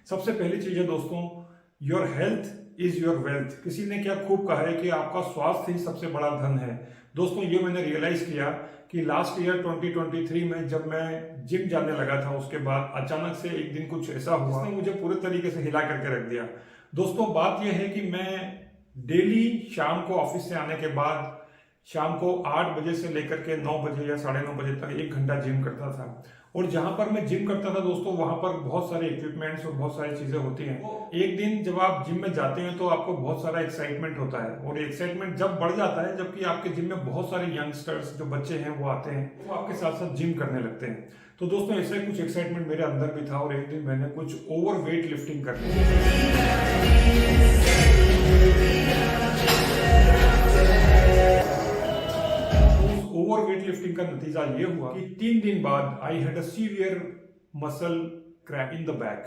सबसे पहली चीज है दोस्तों, your health is your wealth. किसी ने क्या खूब कहा है कि आपका स्वास्थ्य ही सबसे बड़ा धन है। दोस्तों ये मैंने रियलाइज किया कि लास्ट ईयर 2023 में जब मैं जिम जाने लगा था, उसके बाद अचानक से एक दिन कुछ ऐसा हुआ जिसने मुझे पूरे तरीके से हिला करके रख दिया। दोस्तों बात यह है कि मैं डेली शाम को ऑफिस से आने के बाद शाम को 8 बजे से लेकर के 9 बजे या 9:30 बजे तक 1 घंटा जिम करता था। और जहां पर मैं जिम करता था दोस्तों, वहां पर बहुत सारे इक्विपमेंट्स और बहुत सारी चीजें होती हैं। तो एक दिन जब आप जिम में जाते हैं तो आपको बहुत सारा एक्साइटमेंट होता है, और एक्साइटमेंट जब बढ़ जाता है, जबकि आपके जिम में बहुत सारे यंगस्टर्स जो बच्चे हैं वो आते हैं, वो आपके साथ साथ जिम करने लगते हैं। तो दोस्तों ऐसा कुछ एक्साइटमेंट मेरे अंदर भी था, और एक दिन मैंने कुछ ओवर वेट लिफ्टिंग कर ली। ओवर वेट लिफ्टिंग का नतीजा ये हुआ कि 3 दिन बाद I had a severe muscle crack in the back.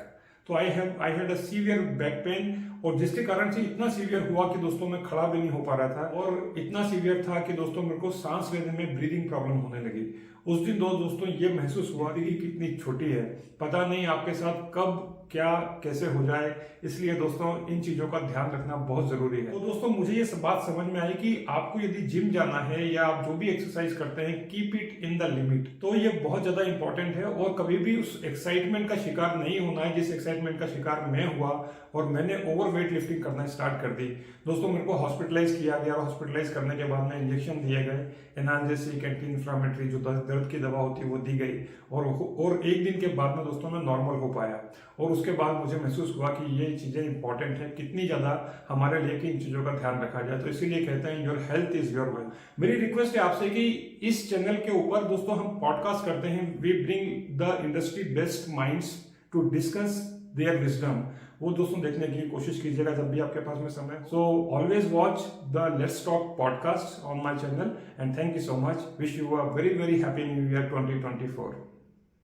तो I had a severe back pain, और जिसके कारण से इतना सीवियर हुआ कि दोस्तों मैं खड़ा भी नहीं हो पा रहा था, और इतना सीवियर था कि दोस्तों मेरे को सांस लेने में ब्रीदिंग प्रॉब्लम होने लगी। उस दिन दोस्तों ये महसूस हुआ कि कितनी छोटी है, पता नहीं आपके साथ कब क्या कैसे हो जाए। इसलिए दोस्तों इन चीजों का ध्यान रखना बहुत जरूरी है। तो दोस्तों मुझे ये बात समझ में आई कि आपको यदि जिम जाना है या आप जो भी एक्सरसाइज करते हैं, keep it in the limit. तो ये बहुत ज्यादा इंपॉर्टेंट है, और कभी भी उस एक्साइटमेंट का शिकार नहीं होना है जिस एक्साइटमेंट का शिकार मैं हुआ, और मैंने ओवर वेट लिफ्टिंग करना स्टार्ट कर दी। दोस्तों मेरे को हॉस्पिटलाइज किया गया, और हॉस्पिटलाइज करने के बाद में इंजेक्शन दिए गए, एनाल्जेसिक एंटी इंफ्लामेटरी जो दर्द की दवा होती है वो दी गई, और एक दिन के बाद में दोस्तों मैं नॉर्मल हो पाया। और उसके बाद मुझे महसूस हुआ कि ये चीजें इंपॉर्टेंट है, कितनी ज्यादा हमारे लिए कि इन चीजों का ध्यान रखा जाए। तो इसीलिए कहते हैं your health is your wealth. मेरी रिक्वेस्ट है आपसे कि इस चैनल के ऊपर दोस्तों हम पॉडकास्ट करते हैं, we bring the industry best minds to discuss their wisdom. वो दोस्तों देखने की कोशिश कीजिएगा जब भी आपके पास में समय। So always watch the let's talk podcast on my channel, and thank you so much. Wish you a very very happy new year 2024।